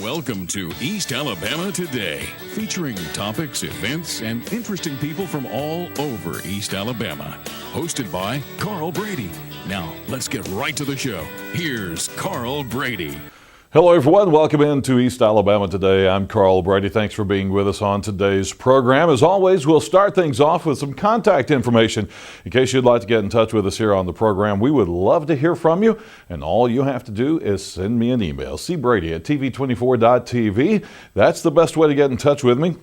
Welcome to East Alabama Today, featuring topics, events, and interesting people from all over East Alabama. Hosted by Carl Brady. Now, let's get right to the show. Here's Carl Brady. Hello, everyone. Welcome into East Alabama Today. I'm Carl Brady. Thanks for being with us on today's program. As always, we'll start things off with some contact information. In case you'd like to get in touch with us here on the program, we would love to hear from you. And all you have to do is send me an email, cbrady@tv24.tv. That's the best way to get in touch with me,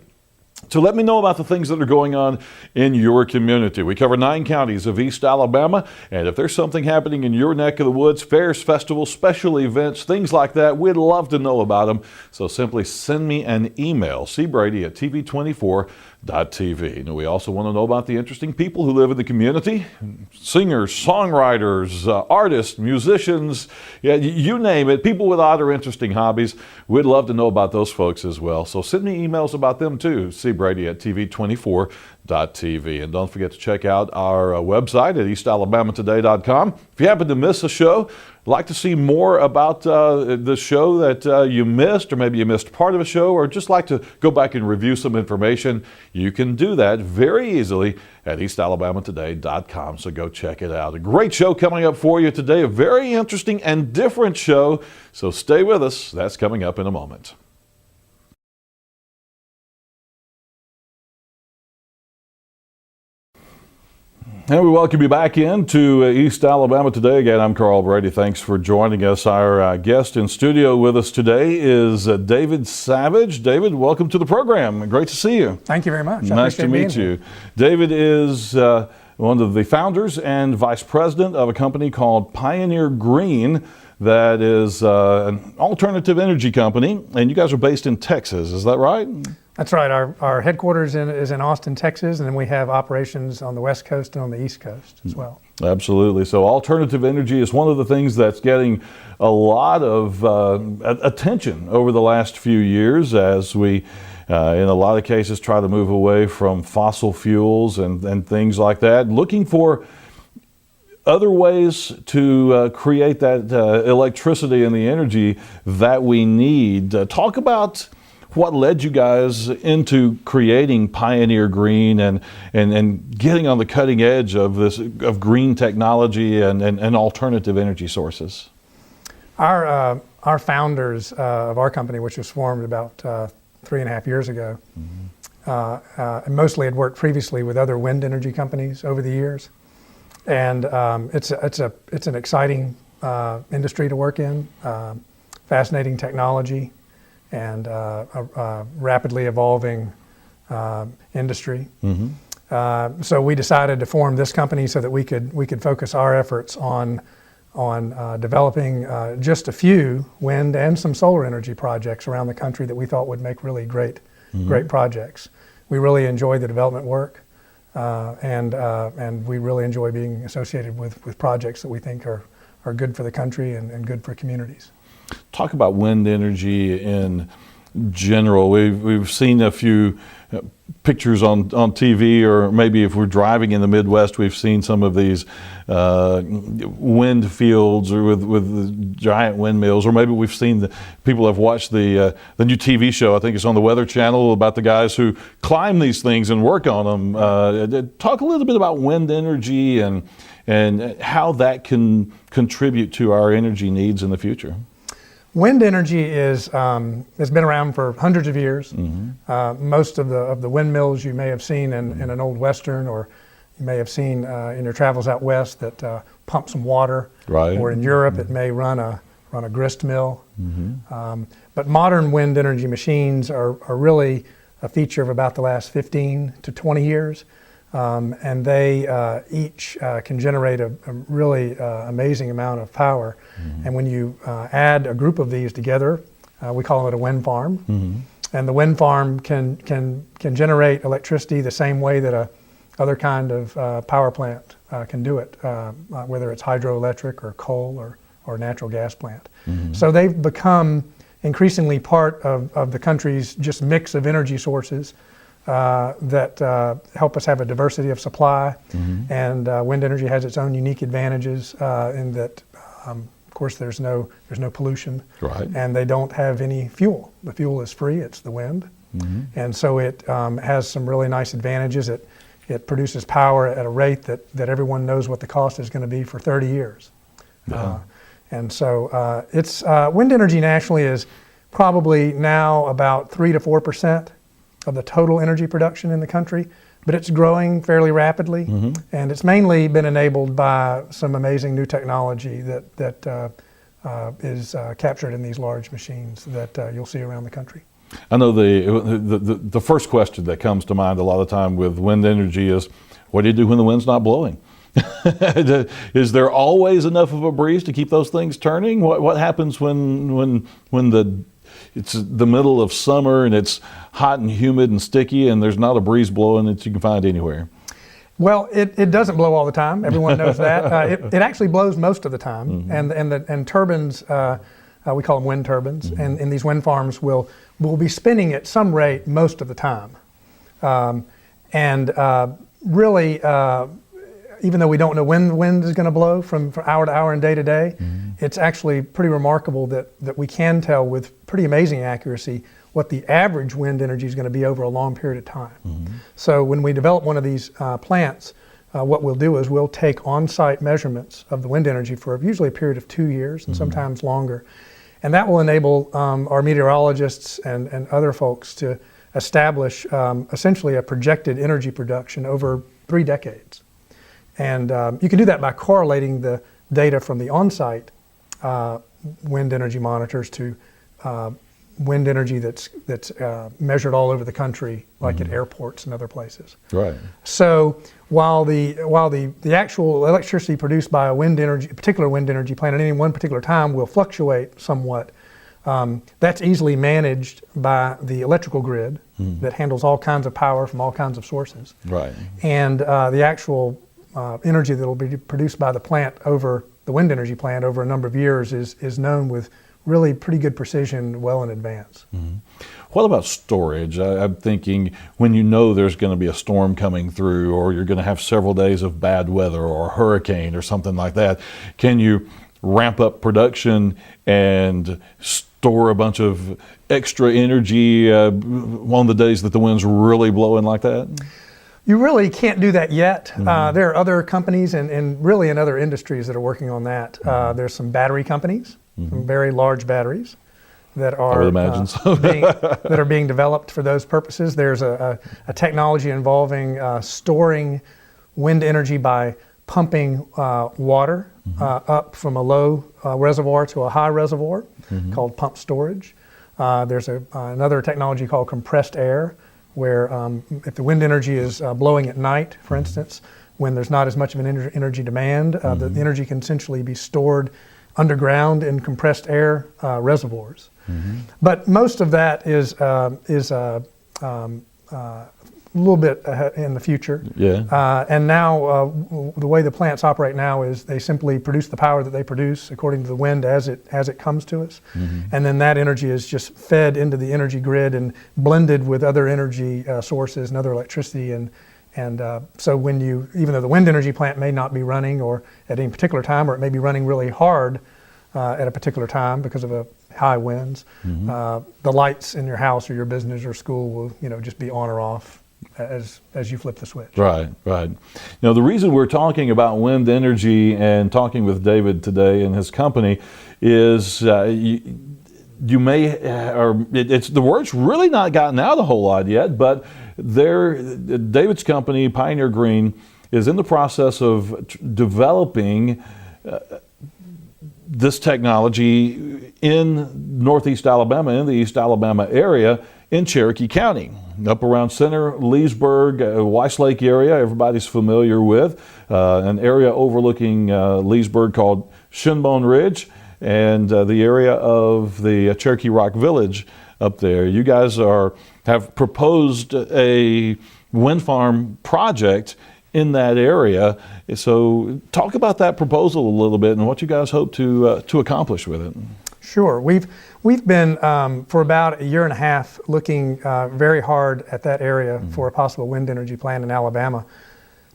to let me know about the things that are going on in your community. We cover 9 counties of East Alabama, and if there's something happening in your neck of the woods, fairs, festivals, special events, things like that, we'd love to know about them. So simply send me an email, cbrady@tv24.tv. And we also want to know about the interesting people who live in the community, singers, songwriters, artists, musicians, yeah, you name it, people with odd or interesting hobbies. We'd love to know about those folks as well. So send me emails about them too, cbrady@tv24.tv. And don't forget to check out our website at eastalabamatoday.com. If you happen to miss a show, like to see more about the show that you missed, or maybe you missed part of a show, or just like to go back and review some information, you can do that very easily at eastalabamatoday.com. So go check it out. A great show coming up for you today, a very interesting and different show. So stay with us. That's coming up in a moment. And we welcome you back into East Alabama Today. Again, I'm Carl Brady. Thanks for joining us. Our guest in studio with us today is David Savage. David, welcome to the program. Great to see you. Thank you very much. Nice to meet you. David is one of the founders and vice president of a company called Pioneer Green that is an alternative energy company, and you guys are based in Texas. Is that right? That's right. Our headquarters is in Austin, Texas, and then we have operations on the West Coast and on the East Coast as well. Absolutely. So alternative energy is one of the things that's getting a lot of attention over the last few years as we, in a lot of cases, try to move away from fossil fuels and things like that, looking for other ways to create that electricity and the energy that we need. Talk about what led you guys into creating Pioneer Green and getting on the cutting edge of green technology and alternative energy sources. Our founders of our company, which was formed about 3.5 years ago, mostly had worked previously with other wind energy companies over the years, and it's an exciting industry to work in, fascinating technology, and a rapidly evolving industry. So we decided to form this company so that we could focus our efforts on developing just a few wind and some solar energy projects around the country that we thought would make really great projects. We really enjoy the development work, and we really enjoy being associated with projects that we think are good for the country and good for communities. Talk about wind energy in general. We've seen a few pictures on TV, or maybe if we're driving in the Midwest, we've seen some of these wind fields or with giant windmills, or maybe we've seen people have watched the new TV show, I think it's on the Weather Channel, about the guys who climb these things and work on them. Talk a little bit about wind energy and how that can contribute to our energy needs in the future. Wind energy has been around for hundreds of years. Most of the windmills you may have seen in an old Western, or you may have seen in your travels out west that pump some water. Right. Or in Europe it may run a grist mill. But modern wind energy machines are really a feature of about the last 15 to 20 years. And they each can generate a really amazing amount of power. And when you add a group of these together, we call it a wind farm. And the wind farm can generate electricity the same way that a other kind of power plant can do it, whether it's hydroelectric or coal or natural gas plant. So they've become increasingly part of the country's just mix of energy sources that help us have a diversity of supply. And wind energy has its own unique advantages in that Of course, there's no pollution, Right. and they don't have any fuel. The fuel is free; it's the wind, and so it has some really nice advantages. It produces power at a rate that everyone knows what the cost is going to be for 30 years. Yeah. And so it's wind energy nationally is probably now about 3 to 4% of the total energy production in the country, but it's growing fairly rapidly, and it's mainly been enabled by some amazing new technology that is captured in these large machines that you'll see around the country. I know the first question that comes to mind a lot of time with wind energy is, what do you do when the wind's not blowing? Is there always enough of a breeze to keep those things turning? What happens when it's the middle of summer and it's hot and humid and sticky and there's not a breeze blowing that you can find anywhere? Well, it doesn't blow all the time. Everyone knows that. It actually blows most of the time, and turbines, we call them wind turbines, and these wind farms will be spinning at some rate most of the time. Really, even though we don't know when the wind is going to blow from hour to hour and day to day, it's actually pretty remarkable that we can tell with pretty amazing accuracy what the average wind energy is going to be over a long period of time. So when we develop one of these plants, what we'll do is we'll take on-site measurements of the wind energy for usually a period of 2 years and sometimes longer. And that will enable our meteorologists and other folks to establish essentially a projected energy production over 3 decades. And you can do that by correlating the data from the on-site wind energy monitors to wind energy that's measured all over the country, like at airports and other places. Right. So while the actual electricity produced by a particular wind energy plant at any one particular time will fluctuate somewhat, that's easily managed by the electrical grid that handles all kinds of power from all kinds of sources. Right. And the actual energy that will be produced by the plant over the wind energy plant over a number of years is known with really pretty good precision well in advance. What about storage? I'm thinking when you know there's going to be a storm coming through, or you're going to have several days of bad weather or a hurricane or something like that, can you ramp up production and store a bunch of extra energy on the days that the wind's really blowing like that? You really can't do that yet. There are other companies and really in other industries that are working on that. There's some battery companies, some very large batteries that are, I would imagine so. that are being developed for those purposes. There's a technology involving storing wind energy by pumping water up from a low reservoir to a high reservoir called pump storage. There's another technology called compressed air, where if the wind energy is blowing at night, for instance, when there's not as much of an energy demand, the energy can essentially be stored underground in compressed air reservoirs. But most of that is a little bit in the future. Yeah. And now the way the plants operate now is they simply produce the power that they produce according to the wind as it comes to us. And then that energy is just fed into the energy grid and blended with other energy sources and other electricity. And so when even though the wind energy plant may not be running or at any particular time, or it may be running really hard at a particular time because of high winds, the lights in your house or your business or school will just be on or off as you flip the switch. Right. Now, the reason we're talking about wind energy and talking with David today and his company is you may, or it's the word's really not gotten out a whole lot yet, but David's company, Pioneer Green, is in the process of developing this technology in Northeast Alabama, in the East Alabama area, in Cherokee County, up around Center, Leesburg, Weiss Lake area, everybody's familiar with, an area overlooking Leesburg called Shinbone Ridge, and the area of the Cherokee Rock Village up there. You guys have proposed a wind farm project in that area. So talk about that proposal a little bit and what you guys hope to accomplish with it. Sure. We've been for about a year and a half looking very hard at that area for a possible wind energy plant in Alabama.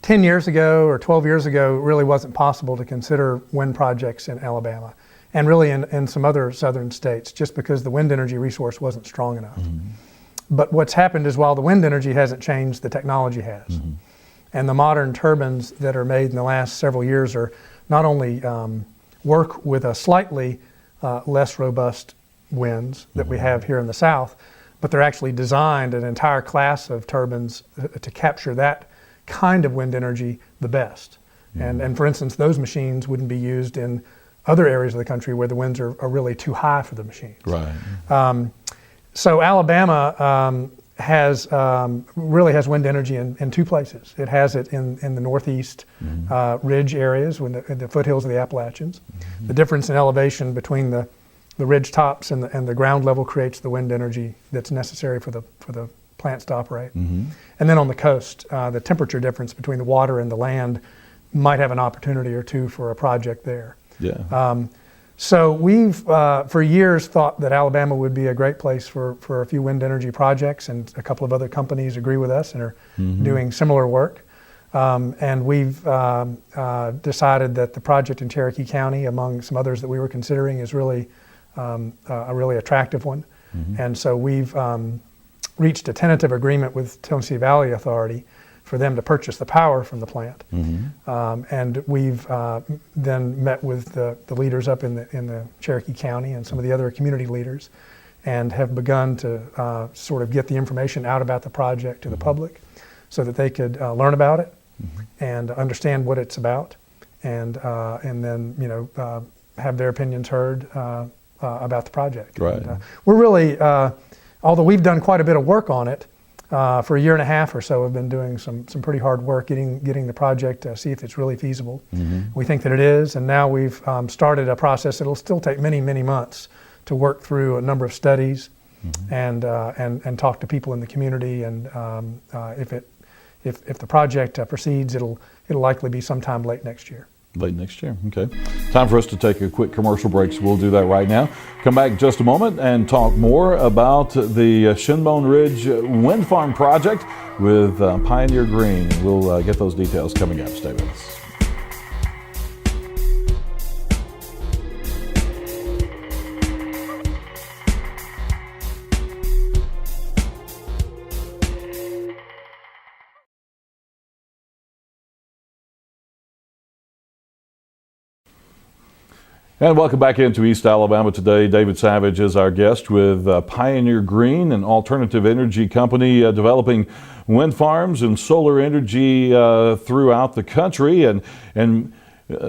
10 years ago or 12 years ago, it really wasn't possible to consider wind projects in Alabama. and really in some other southern states, just because the wind energy resource wasn't strong enough. But what's happened is while the wind energy hasn't changed, the technology has. And the modern turbines that are made in the last several years are not only work with a slightly less robust winds that we have here in the South, but they're actually designed an entire class of turbines to capture that kind of wind energy the best. And for instance, those machines wouldn't be used in other areas of the country where the winds are really too high for the machines. Right. So Alabama really has wind energy in two places. It has it in the northeast ridge areas, in the foothills of the Appalachians. The difference in elevation between the ridge tops and the ground level creates the wind energy that's necessary for the plants to operate. And then on the coast, the temperature difference between the water and the land might have an opportunity or two for a project there. Yeah. So we've, for years, thought that Alabama would be a great place for a few wind energy projects, and a couple of other companies agree with us and are doing similar work. And we've decided that the project in Cherokee County, among some others that we were considering, is really a really attractive one. And so we've reached a tentative agreement with Tennessee Valley Authority for them to purchase the power from the plant. And we've then met with the leaders up in the Cherokee County and some of the other community leaders, and have begun to sort of get the information out about the project to the public so that they could learn about it and understand what it's about, and then have their opinions heard about the project. Right. And, we're really, although we've done quite a bit of work on it, for a year and a half or so, we've been doing some pretty hard work getting the project to see if it's really feasible. We think that it is, and now we've started a process that'll still take many, many months to work through a number of studies and talk to people in the community. And if the project proceeds, it'll likely be sometime late next year. Late next year. Okay. Time for us to take a quick commercial break, so we'll do that right now. Come back in just a moment and talk more about the Shinbone Ridge Wind Farm project with Pioneer Green. We'll get those details coming up. Stay with us. And welcome back into East Alabama today. David Savage is our guest with Pioneer Green, an alternative energy company developing wind farms and solar energy throughout the country, and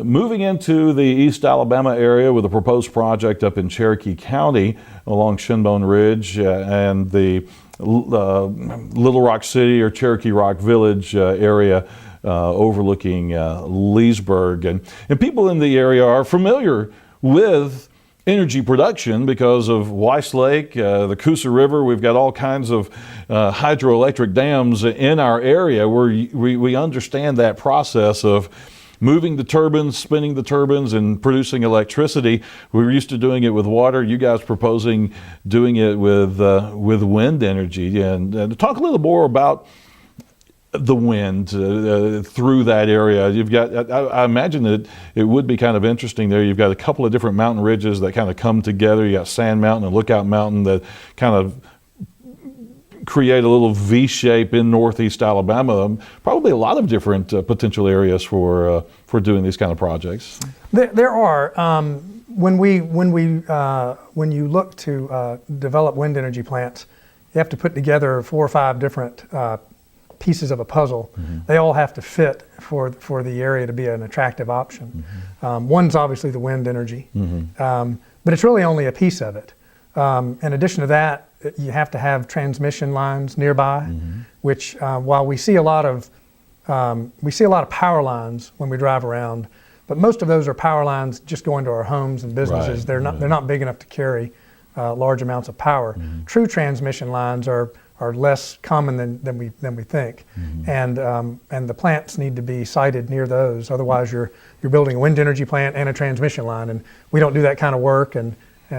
moving into the East Alabama area with a proposed project up in Cherokee County along Shinbone Ridge and the Little Rock City or Cherokee Rock Village area overlooking Leesburg. And people in the area are familiar with energy production because of Weiss Lake, the Coosa River. We've got all kinds of hydroelectric dams in our area where we understand that process of moving the turbines, spinning the turbines, and producing electricity. We're used to doing it with water. You guys proposing doing it with wind energy. And talk a little more about the wind through that area. You've got, I imagine that it would be kind of interesting there. You've got a couple of different mountain ridges that kind of come together. You got Sand Mountain and Lookout Mountain that kind of create a little V shape in northeast Alabama. Probably a lot of different potential areas for doing these kind of projects. There are. When you look to develop wind energy plants, you have to put together 4 or 5 different pieces of a puzzle. They all have to fit for the area to be an attractive option. One's obviously the wind energy, but it's really only a piece of it. In addition to that, you have to have transmission lines nearby, which while we see a lot of power lines when we drive around, but most of those are power lines just going to our homes and businesses. Right. They're not big enough to carry large amounts of power. True transmission lines are less common than we think, and the plants need to be sited near those. Otherwise, you're building a wind energy plant and a transmission line, and we don't do that kind of work. And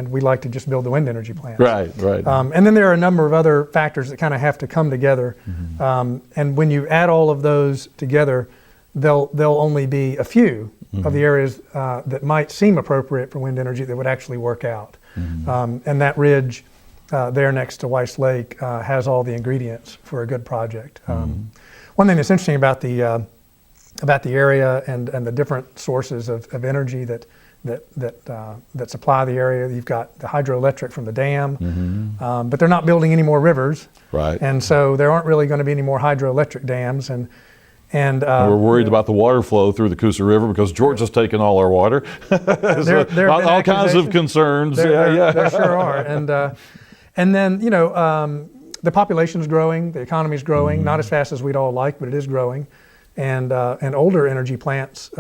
we like to just build the wind energy plants. Right. And then there are a number of other factors that kind of have to come together. And when you add all of those together, they'll only be a few of the areas that might seem appropriate for wind energy that would actually work out. And that ridge there next to Weiss Lake has all the ingredients for a good project. One thing that's interesting about the area and the different sources of energy that supply the area. You've got the hydroelectric from the dam, but they're not building any more rivers, Right. and so there aren't really going to be any more hydroelectric dams. And we're worried about the water flow through the Coosa River because Georgia's taken all our water. there all kinds of concerns. There sure are. And then the population's growing, the economy's growing, not as fast as we'd all like, but it is growing. And older energy plants,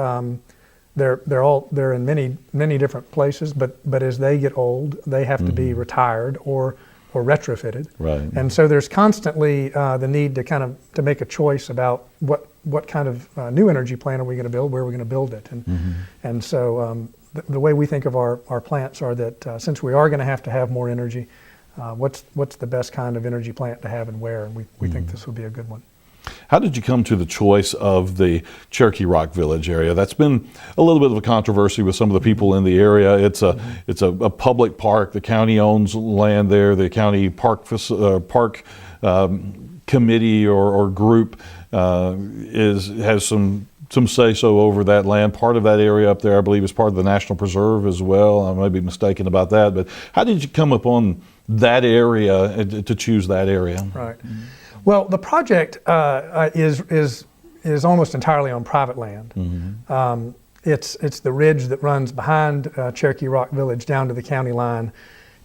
they're in many different places, but as they get old, they have to be retired or retrofitted. Right. And so there's constantly the need to make a choice about what kind of new energy plant are we going to build, where we're going to build it. And so the way we think of our plants are that since we are going to have more energy, what's the best kind of energy plant to have and where? And we think this would be a good one. How did you come to the choice of the Cherokee Rock Village area? That's been a little bit of a controversy with some of the people in the area. It's a public park. The county owns land there. The county park committee or group has some say-so over that land. Part of that area up there, I believe, is part of the National Preserve as well. I may be mistaken about that. But how did you come upon that area to choose that area? Right. Well, the project is almost entirely on private land. It's the ridge that runs behind Cherokee Rock Village down to the county line,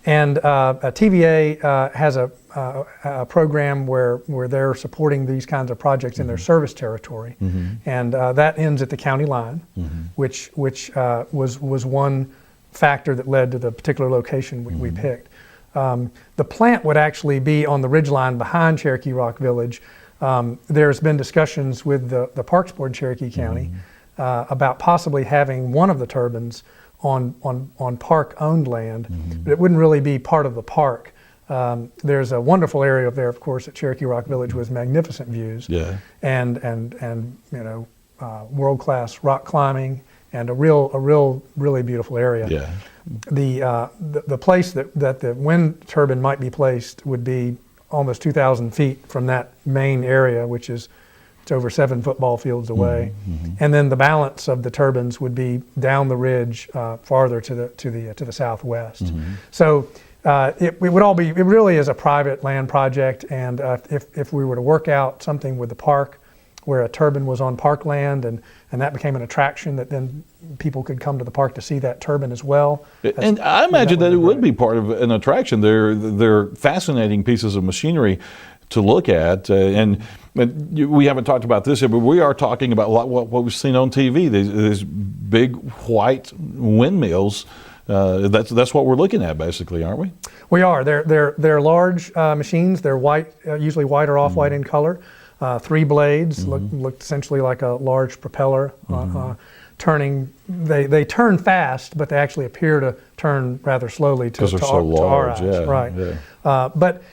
and TVA has a program where they're supporting these kinds of projects in their service territory, and that ends at the county line, which was one factor that led to the particular location we picked. The plant would actually be on the ridgeline behind Cherokee Rock Village. There's been discussions with the Parks Board in Cherokee County about possibly having one of the turbines on park-owned land, but it wouldn't really be part of the park. There's a wonderful area up there, of course, at Cherokee Rock Village with magnificent views, and world-class rock climbing, and a really beautiful area. Yeah. The place that the wind turbine might be placed would be almost 2,000 feet from that main area, which is it's over 7 football fields away, and then the balance of the turbines would be down the ridge farther to the southwest. So it really is a private land project, and if we were to work out something with the park where a turbine was on park land and that became an attraction that then people could come to the park to see that turbine as well. And I imagine that it would be part of an attraction. They're fascinating pieces of machinery to look at, and we haven't talked about this yet, but we are talking about what we've seen on TV. These big white windmills. That's what we're looking at, basically, aren't we? We are. They're large machines. They're white, usually white or off-white in color. 3 blades, look essentially like a large propeller. Turning, they turn fast, but they actually appear to turn rather slowly to our eyes. Yeah, right. Yeah. But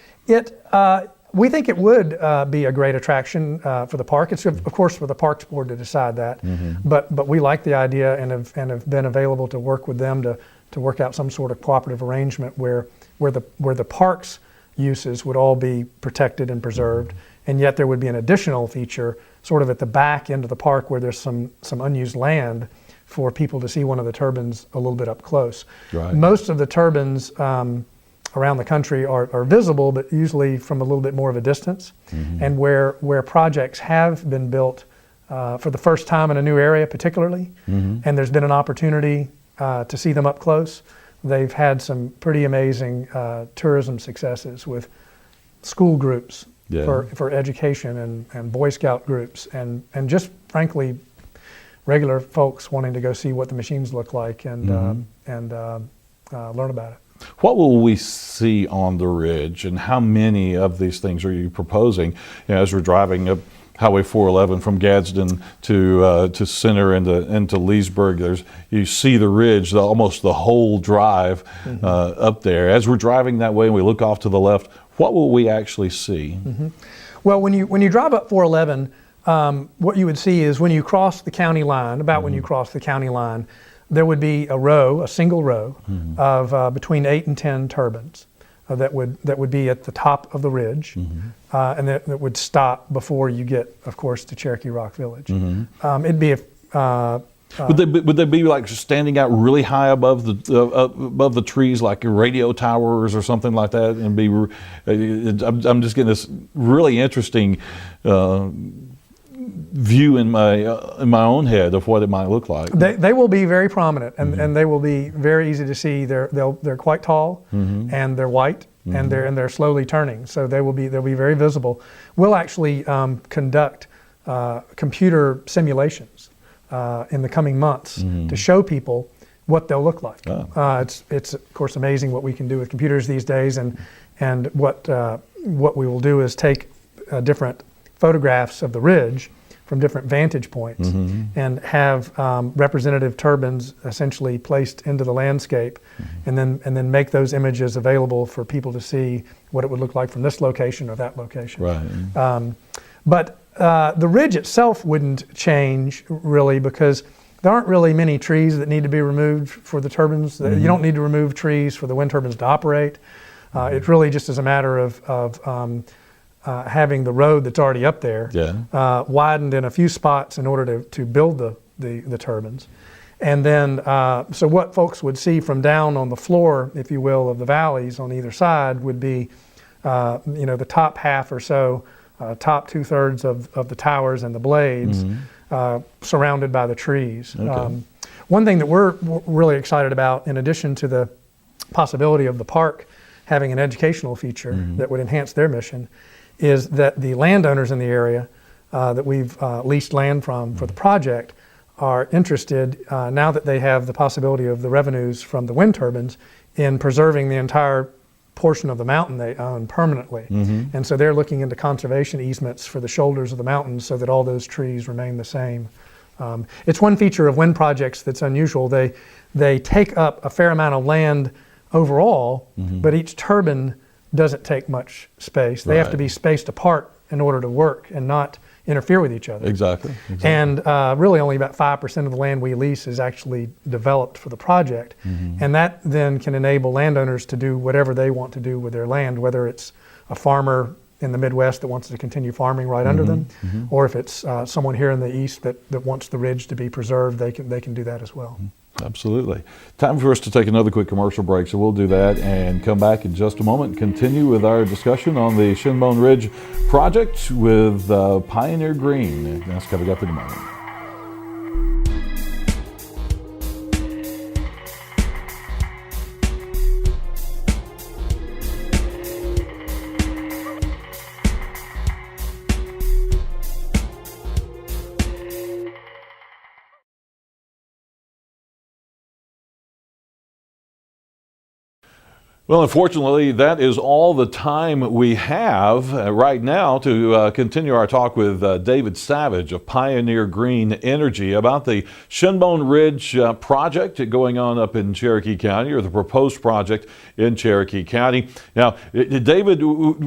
we think it would be a great attraction for the park. It's of course for the Parks Board to decide that, but we like the idea and have been available to work with them to work out some sort of cooperative arrangement where the park's uses would all be protected and preserved, and yet there would be an additional feature sort of at the back end of the park where there's some unused land for people to see one of the turbines a little bit up close. Right. Most of the turbines around the country are visible, but usually from a little bit more of a distance. And where projects have been built for the first time in a new area particularly, and there's been an opportunity to see them up close, they've had some pretty amazing tourism successes with school groups for education and Boy Scout groups and just frankly regular folks wanting to go see what the machines look like and learn about it. What will we see on the ridge, and how many of these things are you proposing? As we're driving up Highway 411 from Gadsden to Center into Leesburg, you see the ridge, almost the whole drive up there. As we're driving that way and we look off to the left, what will we actually see? Well, when you drive up 411, what you would see is when you cross the county line, about when you cross the county line, there would be a single row of between 8 and 10 turbines that would be at the top of the ridge, and that would stop before you get, of course, to Cherokee Rock Village. It'd be would they be like standing out really high above the trees, like radio towers or something like that, and be? I'm just getting this really interesting view in my own head of what it might look like. They will be very prominent, and they will be very easy to see. They're quite tall, and they're white, and they're slowly turning, so they'll be very visible. We'll actually conduct computer simulations in the coming months to show people what they'll look like. It's of course amazing what we can do with computers these days, and what we will do is take different photographs of the ridge from different vantage points and have representative turbines essentially placed into the landscape, and then make those images available for people to see what it would look like from this location or that location. Right. But the ridge itself wouldn't change really, because there aren't really many trees that need to be removed for the turbines. You don't need to remove trees for the wind turbines to operate. It really just is a matter of having the road that's already up there widened in a few spots in order to build the turbines. And then, so what folks would see from down on the floor, if you will, of the valleys on either side would be, the top half or so, top 2/3 of the towers and the blades, surrounded by the trees. Okay. One thing that we're really excited about, in addition to the possibility of the park having an educational feature that would enhance their mission, is that the landowners in the area that we've leased land from for the project are interested, now that they have the possibility of the revenues from the wind turbines, in preserving the entire portion of the mountain they own permanently. And so they're looking into conservation easements for the shoulders of the mountains so that all those trees remain the same. It's one feature of wind projects that's unusual. They take up a fair amount of land overall, but each turbine doesn't take much space. They have to be spaced apart in order to work and not interfere with each other. Exactly. And really only about 5% of the land we lease is actually developed for the project. And that then can enable landowners to do whatever they want to do with their land, whether it's a farmer in the Midwest that wants to continue farming right under them, or if it's someone here in the East that wants the ridge to be preserved, they can do that as well. Absolutely. Time for us to take another quick commercial break, so we'll do that and come back in just a moment and continue with our discussion on the Shinbone Ridge project with Pioneer Green. That's coming up in a moment. Well, unfortunately, that is all the time we have right now to continue our talk with David Savage of Pioneer Green Energy about the Shinbone Ridge project going on up in Cherokee County, or the proposed project in Cherokee County. Now, David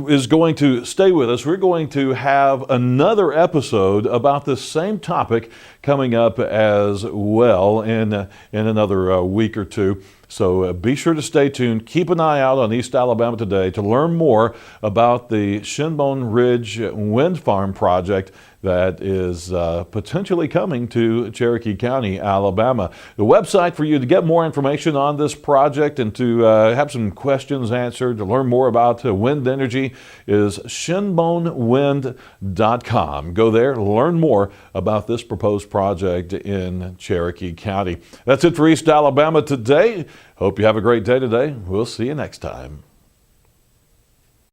is going to stay with us. We're going to have another episode about this same topic coming up as well in another week or two. So be sure to stay tuned. Keep an eye out on East Alabama Today to learn more about the Shinbone Ridge Wind Farm project that is potentially coming to Cherokee County, Alabama. The website for you to get more information on this project and to have some questions answered, to learn more about wind energy, is shinbonewind.com. Go there, learn more about this proposed project in Cherokee County. That's it for East Alabama Today. Hope you have a great day today. We'll see you next time.